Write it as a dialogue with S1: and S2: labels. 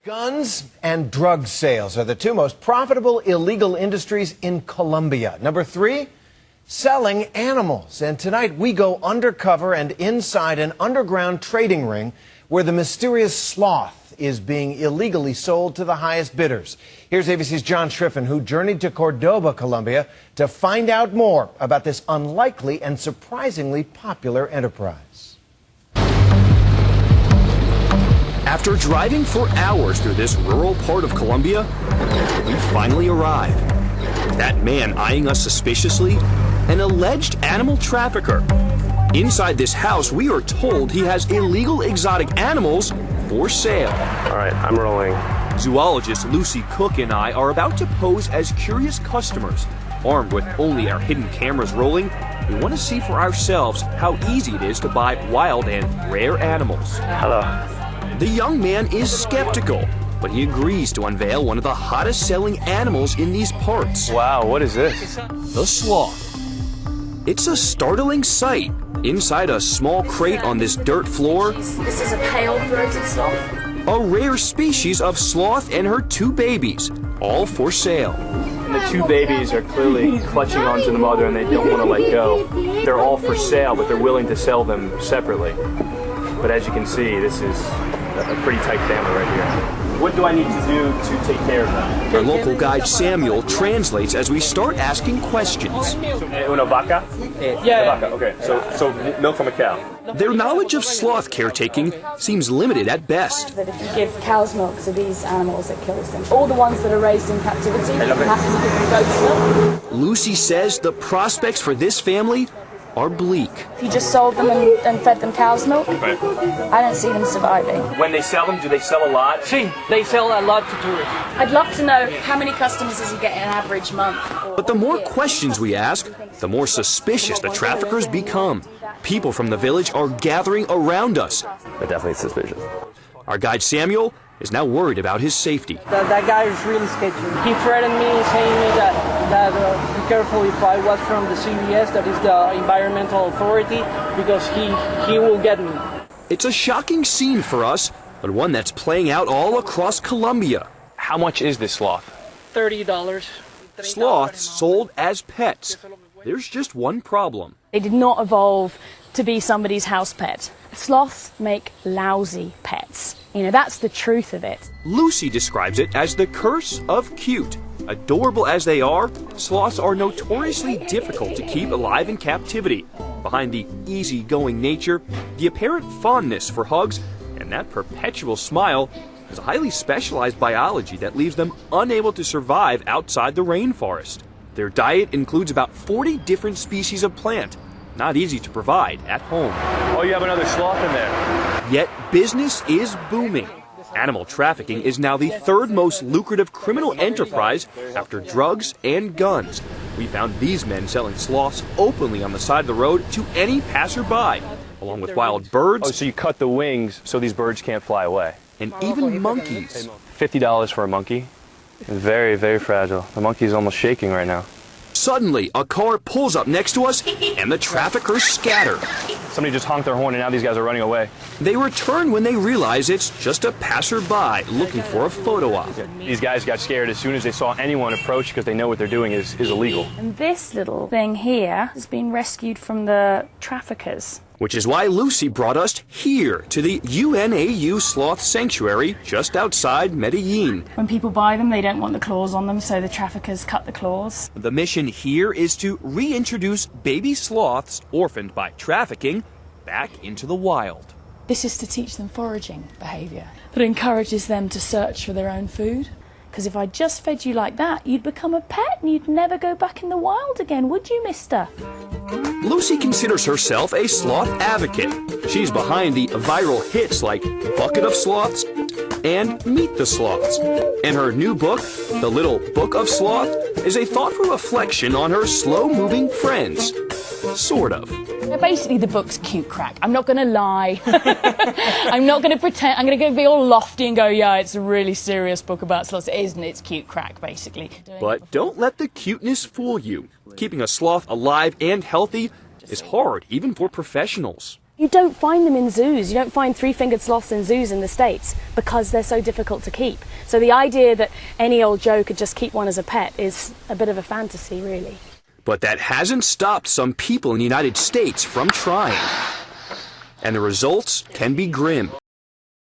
S1: Guns and drug sales are the two most profitable illegal industries in Colombia. Number 3, selling animals. And tonight we go undercover and inside an underground trading ring where the mysterious sloth is being illegally sold to the highest bidders. Here's ABC's John Schriffen, who journeyed to Cordoba, Colombia, to find out more about this unlikely and surprisingly popular enterprise.
S2: After driving for hours through this rural part of Colombia, we finally arrive. That man eyeing us suspiciously, an alleged animal trafficker. Inside this house, we are told he has illegal exotic animals for sale.
S3: All right, I'm rolling.
S2: Zoologist Lucy Cook and I are about to pose as curious customers. Armed with only our hidden cameras rolling, we want to see for ourselves how easy it is to buy wild and rare animals.
S3: Hello.
S2: The young man is skeptical, but he agrees to unveil one of the hottest selling animals in these parts.
S3: Wow, what is this?
S2: The sloth. It's a startling sight. Inside a small crate on this dirt floor,
S4: this is a pale-throated sloth.
S2: A rare species of sloth and her 2 babies, all for sale.
S3: And the 2 babies are clearly clutching onto the mother and they don't want to let go. They're all for sale, but they're willing to sell them separately. But as you can see, this is a pretty tight family right here. What do I need to do to take care of them?
S2: Our local guide Samuel translates as we start asking questions.
S3: Una vaca? Yeah. Vaca. Okay, so milk from a cow.
S2: Their knowledge of sloth caretaking seems limited at best.
S4: That if you give cow's milk to these animals, it kills them. All the ones that are raised in captivity, you have to give them goat's milk.
S2: Lucy says the prospects for this family are bleak.
S4: If you just sold them and fed them cow's milk,
S3: right.
S4: I don't see them surviving.
S3: When they sell them, do they sell a lot?
S5: Sí, they sell a lot to tourists.
S4: I'd love to know how many customers does he get in an average month.
S2: But the more questions we ask, the more suspicious the traffickers become. People from the village are gathering around us.
S3: They're definitely suspicious.
S2: Our guide Samuel is now worried about his safety.
S5: That guy is really sketchy. He threatened me, saying me that be careful if I was from the CBS, that is the environmental authority, because he will get me.
S2: It's a shocking scene for us, but one that's playing out all across Colombia.
S3: How much is this sloth?
S5: $30.
S2: Sloths sold as pets. There's just one problem.
S4: They did not evolve to be somebody's house pet. Sloths make lousy pets. You know, that's the truth of it.
S2: Lucy describes it as the curse of cute. Adorable as they are, sloths are notoriously difficult to keep alive in captivity. Behind the easygoing nature, the apparent fondness for hugs, and that perpetual smile is a highly specialized biology that leaves them unable to survive outside the rainforest. Their diet includes about 40 different species of plant, not easy to provide at home.
S3: Oh, you have another sloth in there.
S2: Yet business is booming. Animal trafficking is now the 3rd most lucrative criminal enterprise after drugs and guns. We found these men selling sloths openly on the side of the road to any passerby, along with wild birds.
S3: Oh, so you cut the wings so these birds can't fly away.
S2: And even monkeys.
S3: $50 for a monkey. Very, very fragile. The monkey's almost shaking right now.
S2: Suddenly, a car pulls up next to us, and the traffickers scatter.
S3: Somebody just honked their horn, and now these guys are running away.
S2: They return when they realize it's just a passerby looking for a photo op.
S3: These guys got scared as soon as they saw anyone approach because they know what they're doing is illegal.
S4: And this little thing here has been rescued from the traffickers.
S2: Which is why Lucy brought us here to the UNAU Sloth Sanctuary just outside Medellin.
S4: When people buy them, they don't want the claws on them, so the traffickers cut the claws.
S2: The mission here is to reintroduce baby sloths orphaned by trafficking back into the wild.
S4: This is to teach them foraging behaviour that encourages them to search for their own food. Because if I just fed you like that, you'd become a pet and you'd never go back in the wild again, would you, mister?
S2: Lucy considers herself a sloth advocate. She's behind the viral hits like Bucket of Sloths and Meet the Sloths. And her new book, The Little Book of Sloth, is a thoughtful reflection on her slow-moving friends. Sort of.
S4: Basically, the book's cute crack. I'm not going to lie. I'm not going to pretend. I'm going to be all lofty and go, yeah, it's a really serious book about sloths. It isn't. It's cute crack, basically.
S2: But don't let the cuteness fool you. Keeping a sloth alive and healthy is hard, even for professionals.
S4: You don't find them in zoos. You don't find three-fingered sloths in zoos in the States because they're so difficult to keep. So the idea that any old Joe could just keep one as a pet is a bit of a fantasy, really.
S2: But that hasn't stopped some people in the United States from trying. And the results can be grim.